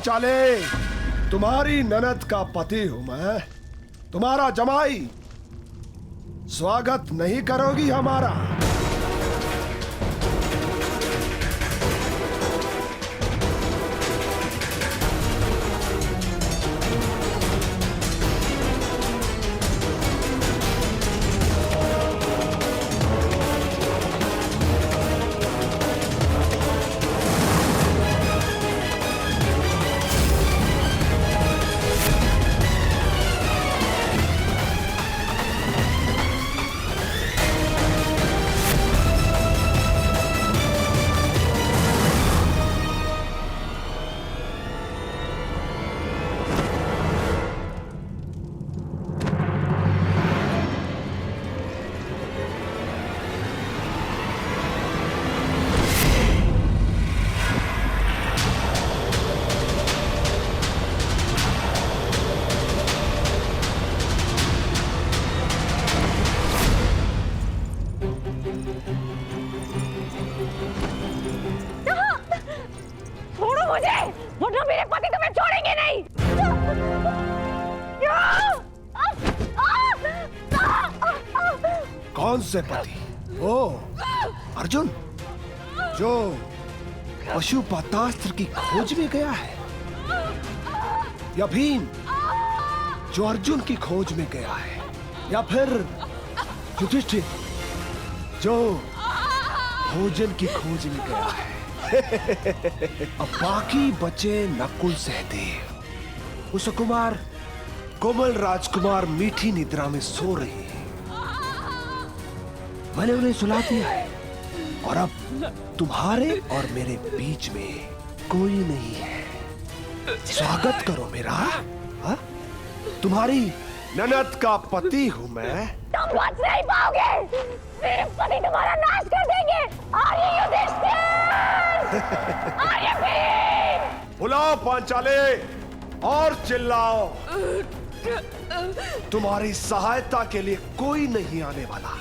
चाले, तुम्हारी ननद का पति हूं मैं, तुम्हारा जमाई। स्वागत नहीं करोगी हमारा? वरना मेरे पति तुम्हें छोड़ेंगे नहीं। कौन से पति? ओ अर्जुन, जो पशुपतास्त्र की खोज में गया है, या भीम जो अर्जुन की खोज में गया है, या फिर युधिष्ठिर जो भोजन की खोज में गया है। अब बाकी बचे नकुल सहदेव, कुसुकुमार, कोमल राजकुमार मीठी निद्रा में सो रही है। मैंने उन्हें सुला दिया है और अब तुम्हारे और मेरे बीच में कोई नहीं है। स्वागत करो मेरा। हा? तुम्हारी ननद का पति हूं मैं। तुम बच नहीं पाओगे, मेरे पति तुम्हारा नाश कर देंगे। आर्य युधिष्ठिर, आर्य भीम। बुलाओ पांचाले और चिल्लाओ। तुम्हारी सहायता के लिए कोई नहीं आने वाला।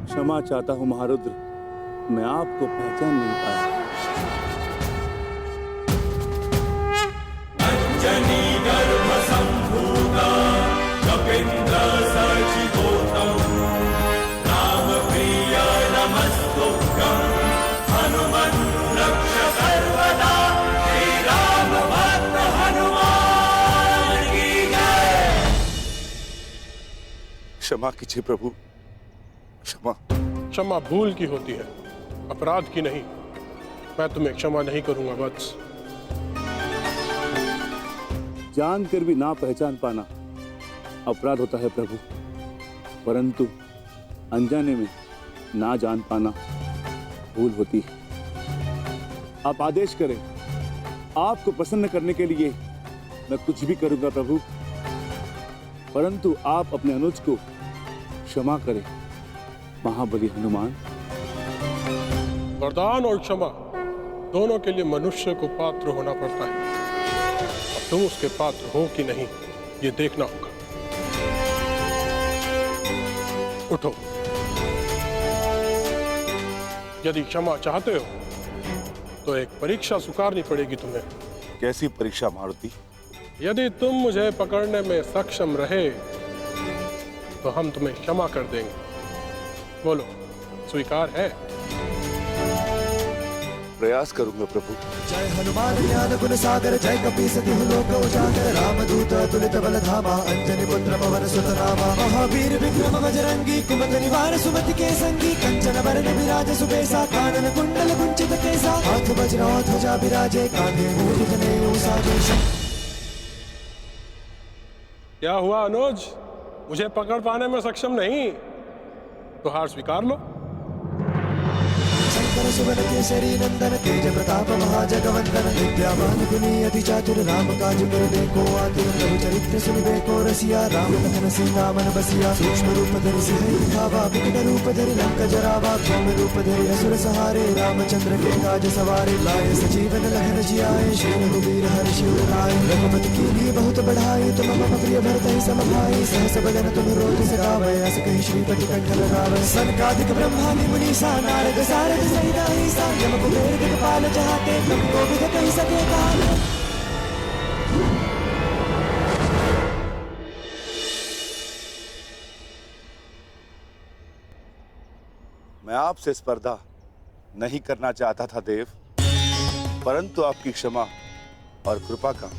क्षमा चाहता हूं महारुद्र, मैं आपको पहचान नहीं पाया। अंजनी गर्भ संभूता कपिंद्र सचितोतम राम प्रिय नमस्तुभ्यं हनुमन् रक्ष सर्वदा श्री राम भक्त हनुमान की जय। क्षमा कीजिए प्रभु, क्षमा। क्षमा भूल की होती है, अपराध की नहीं। मैं तुम्हें क्षमा नहीं करूंगा वत्स। जानकर भी ना पहचान पाना अपराध होता है प्रभु, परंतु अनजाने में ना जान पाना भूल होती है। आप आदेश करें, आपको प्रसन्न करने के लिए मैं कुछ भी करूंगा प्रभु, परंतु आप अपने अनुज को क्षमा करें महाबली हनुमान। वरदान और क्षमा दोनों के लिए मनुष्य को पात्र होना पड़ता है। अब तुम उसके पात्र हो कि नहीं, ये देखना होगा। उठो। यदि क्षमा चाहते हो तो एक परीक्षा स्वीकारनी पड़ेगी तुम्हें। कैसी परीक्षा मारुति? यदि तुम मुझे पकड़ने में सक्षम रहे तो हम तुम्हें क्षमा कर देंगे। बोलो, स्वीकार है? प्रयास करूंगा प्रभु। जय हनुमान ज्ञान गुण सागर, जय कपीस तिहु लोक उजागर, रामदूत अतुलित बल धामा, अंजनी पुत्र पवन सुत नामा, महावीर विक्रम बजरंगी, कुमति निवार सुमति के संगी, कंचन बरन विराज सुबेसा, कानन कुंडल कुंचित केसा, हाथ वज्र ध्वजा विराजे, कांधे मूज जनेऊ साजेश। क्या हुआ अनुज, मुझे पकड़ पाने में सक्षम नहीं? तो हार स्वीकार लो। शंकर सुवन केसरी नंदन तेज प्रताप महाजगवंदन विद्यावान गुणी अति चातुर राम काज करने को आतुर प्रभु चरित्र सुनिबे को रसिया राम कथन सिंगामन बसिया सूक्ष्म रूप धरि सिंह दिखावा विकट रूप धरि लंक जरावा भौम रूप धरि असुर सहारे रामचंद्र के काज सवारे लाए सजीवन लहर जियाए श्री रघुवीर हर्षि उर लाए रघुपति कीन्ही बहुत बढ़ाई तुम मम प्रिय भरत ही सम भाई सहस बदन तुम रोज सगावे अस कहि श्रीपति कंठ लगावे सनकादिक ब्रह्मादि मुनीसा नारद सारद सहित अहिसा यम कुबेर दिक्पाल जहाते तुम को विद कहि सके काल। मैं आपसे स्पर्धा नहीं करना चाहता था देव, परंतु आपकी क्षमा और कृपा का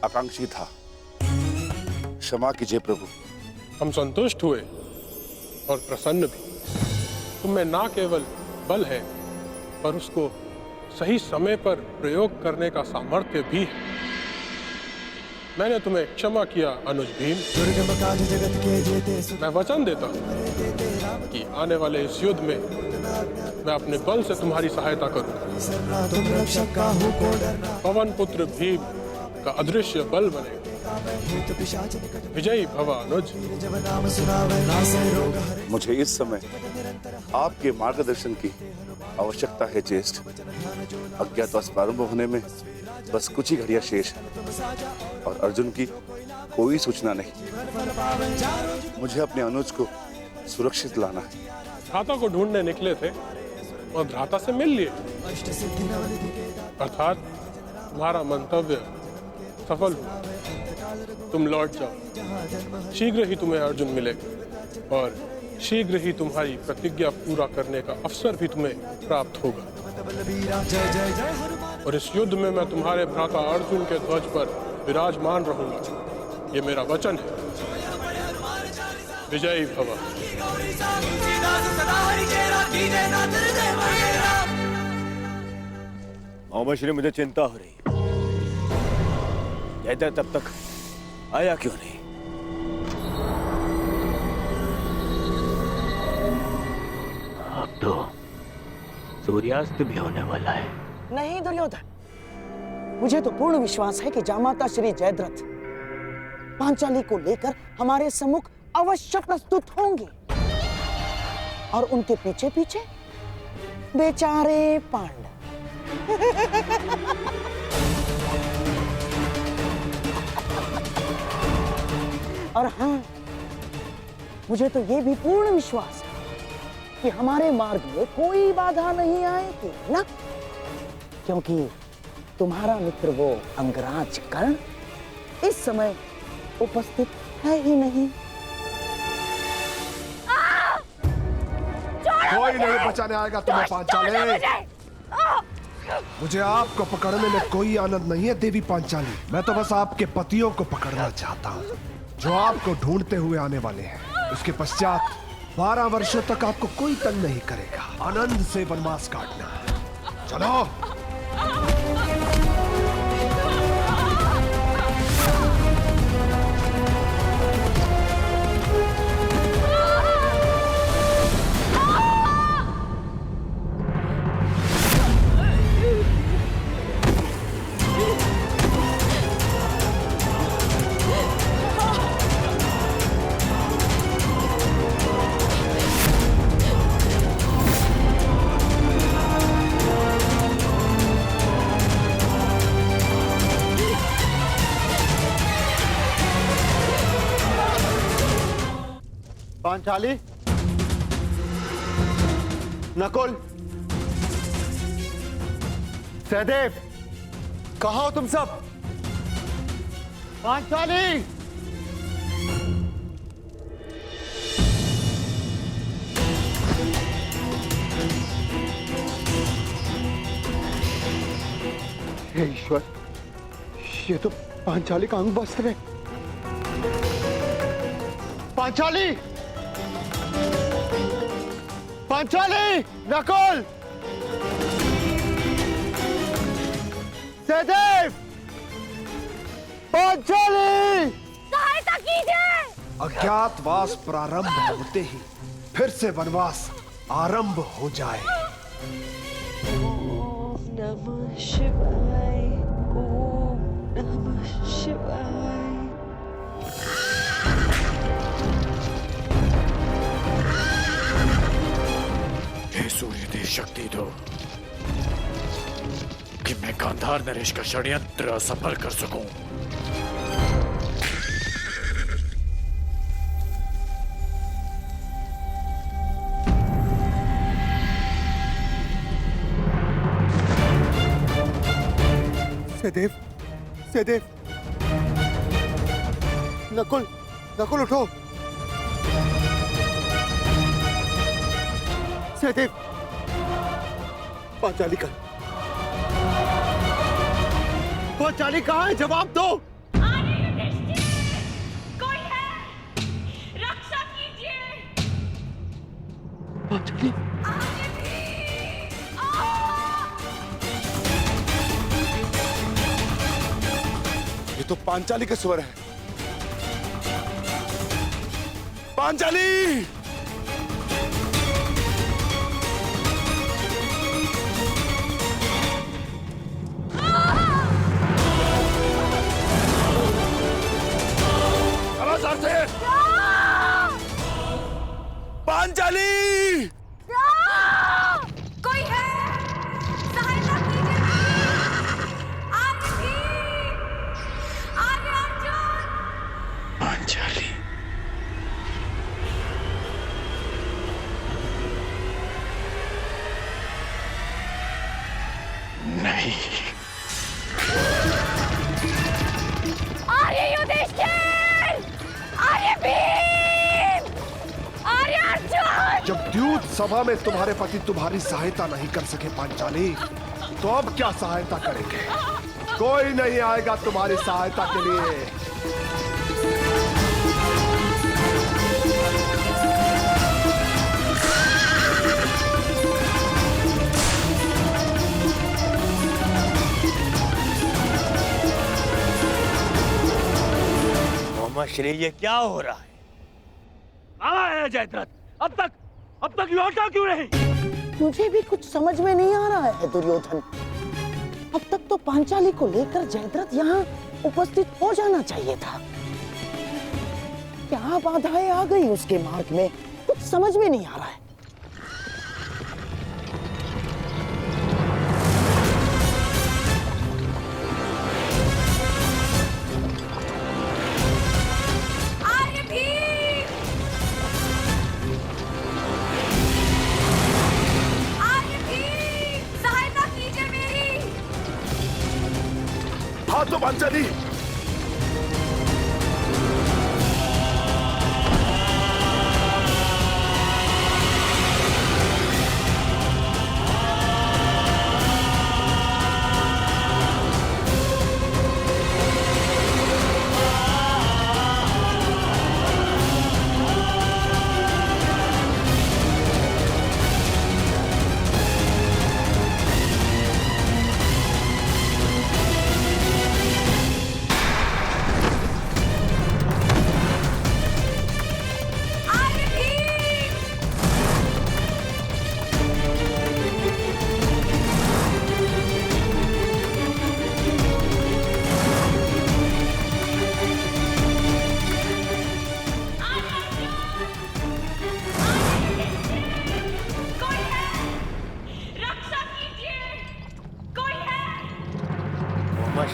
आकांक्षी था। क्षमा कीजिए प्रभु। हम संतुष्ट हुए और प्रसन्न भी। तुम में ना केवल बल है, पर उसको सही समय पर प्रयोग करने का सामर्थ्य भी है। मैंने तुम्हें क्षमा किया अनुज भीम। दुर्गम काज जगत के जेते मैं वचन देता हूँ कि आने वाले इस युद्ध में मैं अपने बल से तुम्हारी सहायता करूंगा। तुम रक्षक काहू को डरना पवन पुत्र भीम का अदृश्य बल बनेगा। विजयी भव अनुज। जब नाम सुनावे नासे रोग हरे मुझे इस समय आपके मार्गदर्शन की आवश्यकता है ज्येष्ठ। अज्ञातवास प्रारंभ होने में बस कुछ ही घड़ियां शेष है और अर्जुन की कोई सूचना नहीं। मुझे अपने अनुज को सुरक्षित लाना है। भ्राता को ढूंढने निकले थे और भ्राता से मिल लिए, अर्थात तुम्हारा मंतव्य सफल हुआ। तुम लौट जाओ। शीघ्र ही तुम्हें अर्जुन मिलेगा और शीघ्र ही तुम्हारी प्रतिज्ञा पूरा करने का अवसर भी तुम्हें प्राप्त होगा। जय जय जय हनुमान और इस युद्ध में मैं तुम्हारे भ्राता अर्जुन के ध्वज पर विराजमान रहूंगा। ये मेरा वचन है। विजयी भव। श्री मुझे चिंता हो रही। जयद्रथ तब तक आया क्यों नहीं? अब तो सूर्यास्त भी होने वाला है। नहीं दुर्योधन, मुझे तो पूर्ण विश्वास है कि जामाता श्री जयद्रथ पांचाली को लेकर हमारे सम्मुख अवश्य प्रस्तुत होंगे और उनके पीछे पीछे बेचारे पांडव। और हाँ, मुझे तो ये भी पूर्ण विश्वास है कि हमारे मार्ग में कोई बाधा नहीं आएगी ना, क्योंकि तुम्हारा मित्र वो अंगराज कर्ण इस समय उपस्थित है ही नहीं। कोई नहीं बचाने आएगा तुम्हें पांचाली। मुझे आपको पकड़ने में कोई आनंद नहीं है देवी पांचाली। मैं तो बस आपके पतियों को पकड़ना चाहता हूँ जो आपको ढूंढते हुए आने वाले हैं। उसके पश्चात 12 वर्षों तक आपको कोई तंग नहीं करेगा। आनंद से वनवास काटना। चलो। पांचाली, नकुल, सहदेव, कहाँ हो तुम सब? पांचाली, हे ईश्वर, ये तो पांचाली का अंग वस्त्र है। पांचाली, पांचाली, नकुल, सहदेव, पांचाली, सहायता कीजिए। अज्ञातवास प्रारंभ होते ही फिर से वनवास आरंभ हो जाए। नमः शिवाय। ओम नमः शिवाय। हे सूर्य देव शक्ति दो कि मैं गांधार नरेश का षड्यंत्र असफल कर सकूं। सहदेव, सहदेव, नकुल, नकुल उठो। सहदेव, पांचाली कहाँ है? जवाब दो। कोई है? रक्षा कीजिए। पांचाली, ये तो पांचाली के स्वर है। पांचाली! आवाज से! पांचाली! कोई है? सहायता कीजिए। आगे अर्जुन। पांचाली। नहीं। आर्य युधिष्ठिर! आर्य भीम! आर्य अर्जुन! जब द्यूत सभा में तुम्हारे पति तुम्हारी सहायता नहीं कर सके पांचाली, तो अब क्या सहायता करेंगे? कोई नहीं आएगा तुम्हारी सहायता के लिए। श्री ये क्या हो रहा है? कहाँ है जयद्रथ? अब तक लौटा क्यों नहीं? मुझे भी कुछ समझ में नहीं आ रहा है दुर्योधन। अब तक तो पांचाली को लेकर जयद्रथ यहाँ उपस्थित हो जाना चाहिए था। क्या बाधाएं आ गई उसके मार्ग में, कुछ समझ में नहीं आ रहा है। हाँ तो पांचाली,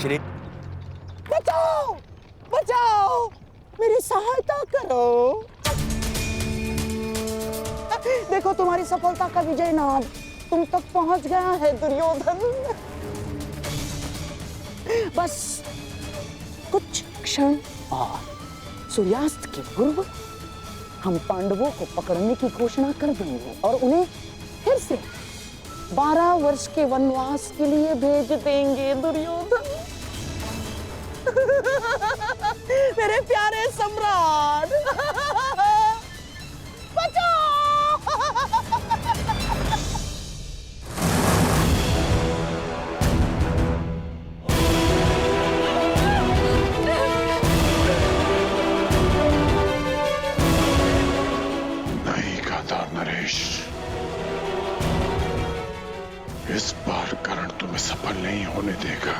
श्री बचाओ, बचाओ, मेरी सहायता करो। देखो तुम्हारी सफलता का विजय नाद तुम तक पहुंच गया है दुर्योधन। बस कुछ क्षण और सूर्यास्त के पूर्व हम पांडवों को पकड़ने की घोषणा कर देंगे और उन्हें फिर से 12 वर्ष के वनवास के लिए भेज देंगे दुर्योधन। मेरे प्यारे सम्राट, बचाओ! नहीं गांधार नरेश, इस बार कर्ण तुम्हें सफल देगा।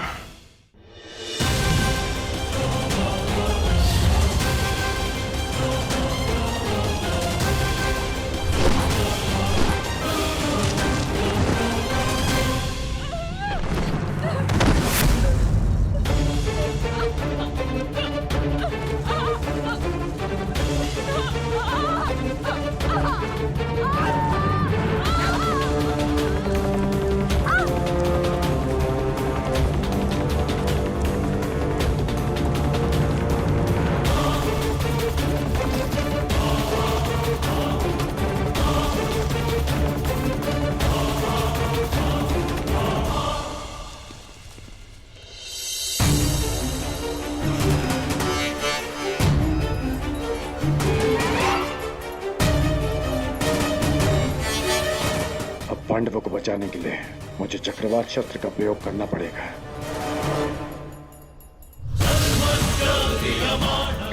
पांडवों को बचाने के लिए मुझे चक्रवात शस्त्र का प्रयोग करना पड़ेगा।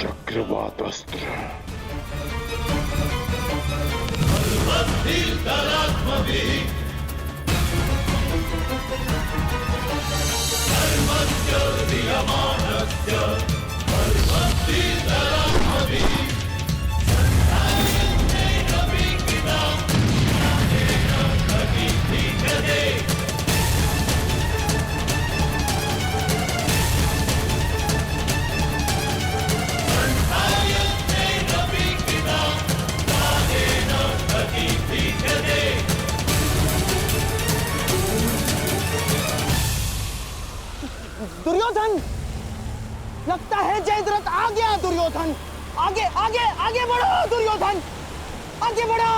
चक्रवात अस्त्र। दुर्योधन, लगता है जयद्रथ आ गया। दुर्योधन, आगे आगे आगे बढ़ो। दुर्योधन, आगे बढ़ो।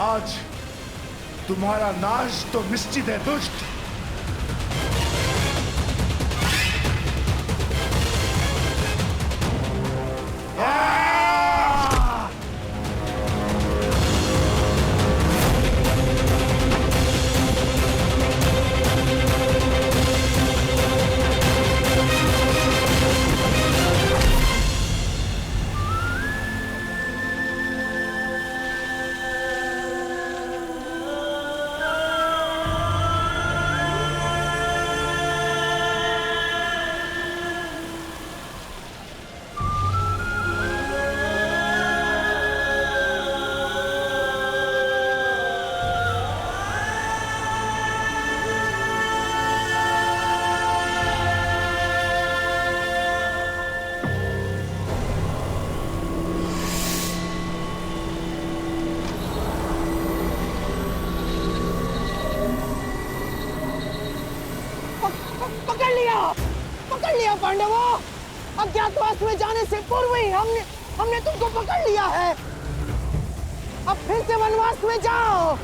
आज तुम्हारा नाश तो निश्चित है दुष्ट। पकड़ लिया पांडवों। अज्ञातवास में जाने से पूर्व ही हमने तुमको पकड़ लिया है। अब फिर से वनवास में जाओ।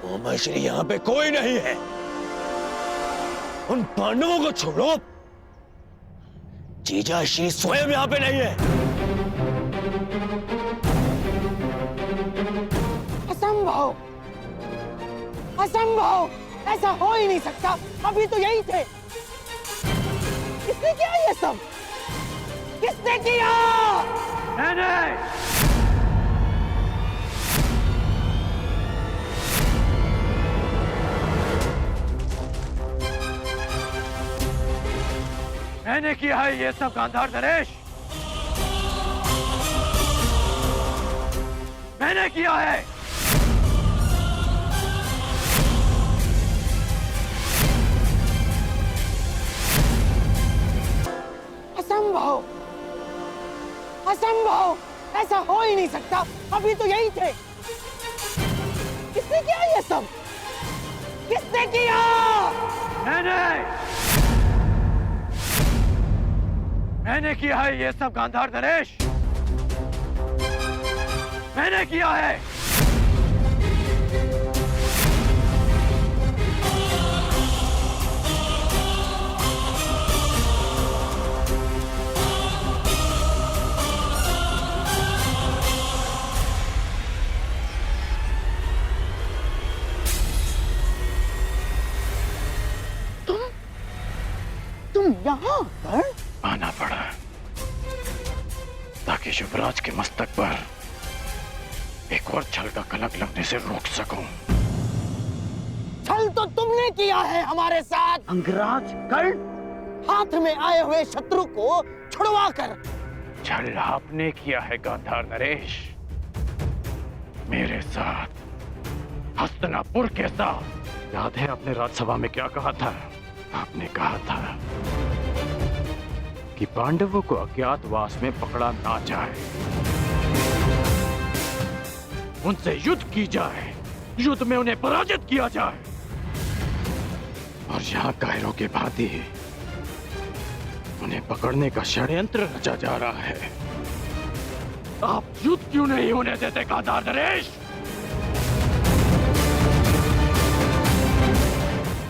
मामा श्री यहाँ पे कोई नहीं है। उन पांडवों को छोड़ो। जीजा श्री स्वयं यहाँ पे नहीं है। असंभव, असंभव, ऐसा हो ही नहीं सकता। अभी तो यही थे। किसने किया ये सब? किसने किया? नहीं, मैंने किया है ये सब गांधार नरेश। मैंने किया है। असंभव, असंभव, ऐसा हो ही नहीं सकता। अभी तो यही थे। किसने किया ये सब? किसने किया? मैंने किया है ये सब गांधार नरेश। मैंने किया है। यहाँ कर्ण? आना पड़ा ताकि युवराज के मस्तक पर एक और छल का कलंक लगने से रोक सकूं। छल तो तुमने किया है हमारे साथ अंगराज कर्ण। हाथ में आए हुए शत्रु को छुड़वा कर। छल आपने किया है गांधार नरेश, मेरे साथ, हस्तिनापुर के साथ। याद है आपने राज्यसभा में क्या कहा था? आपने कहा था कि पांडवों को अज्ञातवास में पकड़ा ना जाए, उनसे युद्ध की जाए, युद्ध में उन्हें पराजित किया जाए। और यहाँ कायरों के भांति उन्हें पकड़ने का षड्यंत्र रचा जा रहा है। आप युद्ध क्यों नहीं होने देते गांधार नरेश?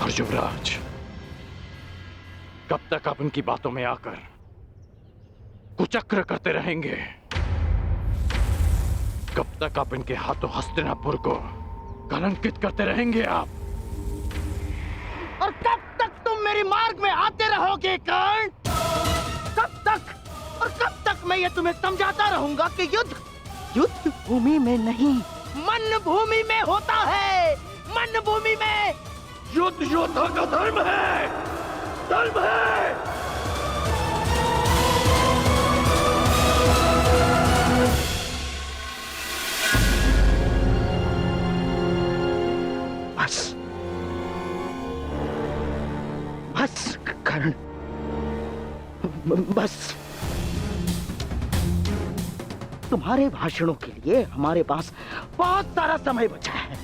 और युवराज, कब तक आप इनकी बातों में आकर कुचक्र करते रहेंगे? कब तक आप इनके हाथों हस्तिनापुर को कलंकित करते रहेंगे आप? और कब तक तुम मेरे मार्ग में आते रहोगे कर्ण? कब तक? और कब तक मैं ये तुम्हें समझाता रहूंगा कि युद्ध युद्ध भूमि में नहीं, मन भूमि में होता है। मन भूमि में युद्ध योद्धा का धर्म है, धर्म है। बस बस कर्ण, बस। तुम्हारे भाषणों के लिए हमारे पास बहुत सारा समय बचा है,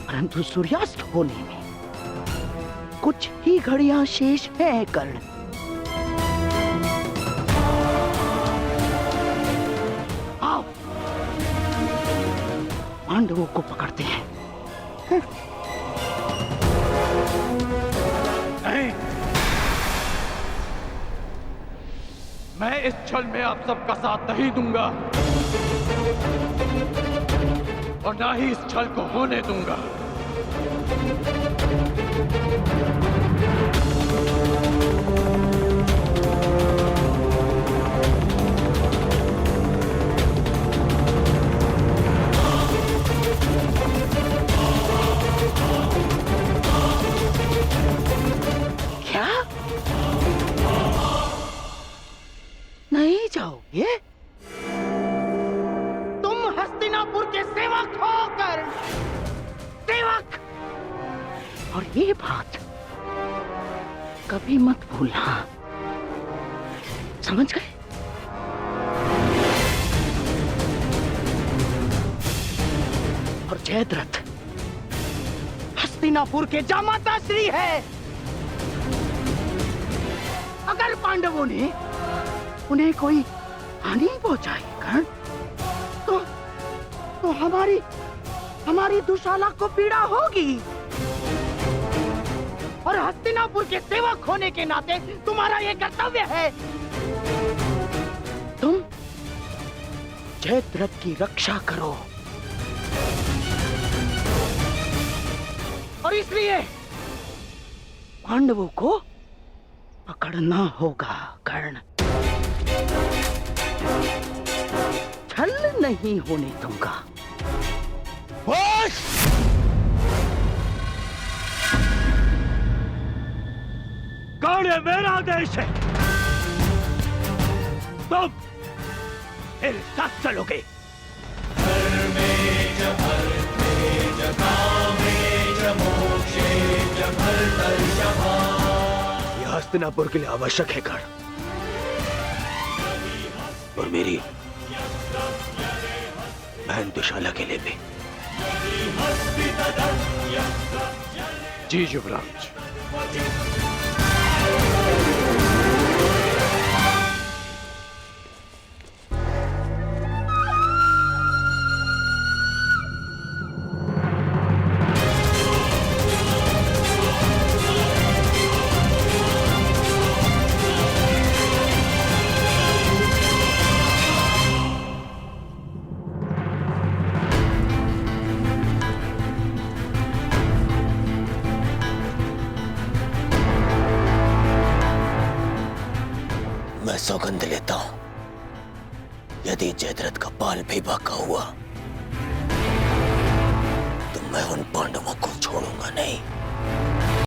परंतु सूर्यास्त होने में कुछ ही घड़ियां शेष हैं कर्ण। आओ पांडवों को पकड़ते हैं। नहीं, मैं इस छल में आप सबका साथ नहीं दूंगा और ना ही इस छल को होने दूंगा। क्या? नहीं जाओगे? तुम हस्तिनापुर के सेवक हो कर्ण, सेवक। और ये बात कभी मत भूलना, समझ गए? और जयद्रथ हस्तिनापुर के जामाता श्री है। अगर पांडवों ने उन्हें कोई हानि पहुंचाई कर्ण, तो हमारी दुशाला को पीड़ा होगी। और हस्तिनापुर के सेवक होने के नाते तुम्हारा यह कर्तव्य है। तुम जयद्रथ की रक्षा करो। और इसलिए पांडवों को पकड़ना होगा कर्ण। छल नहीं होने दूंगा। कर्ण मेरा देश है, तुम मेरे साथ चलोगे। यह हस्तिनापुर के लिए आवश्यक है कर्ण, और मेरी बहन दुशाला के लिए भी। जी युवराज। सौगंध लेता हूं, यदि जयद्रथ का बाल भी बांका हुआ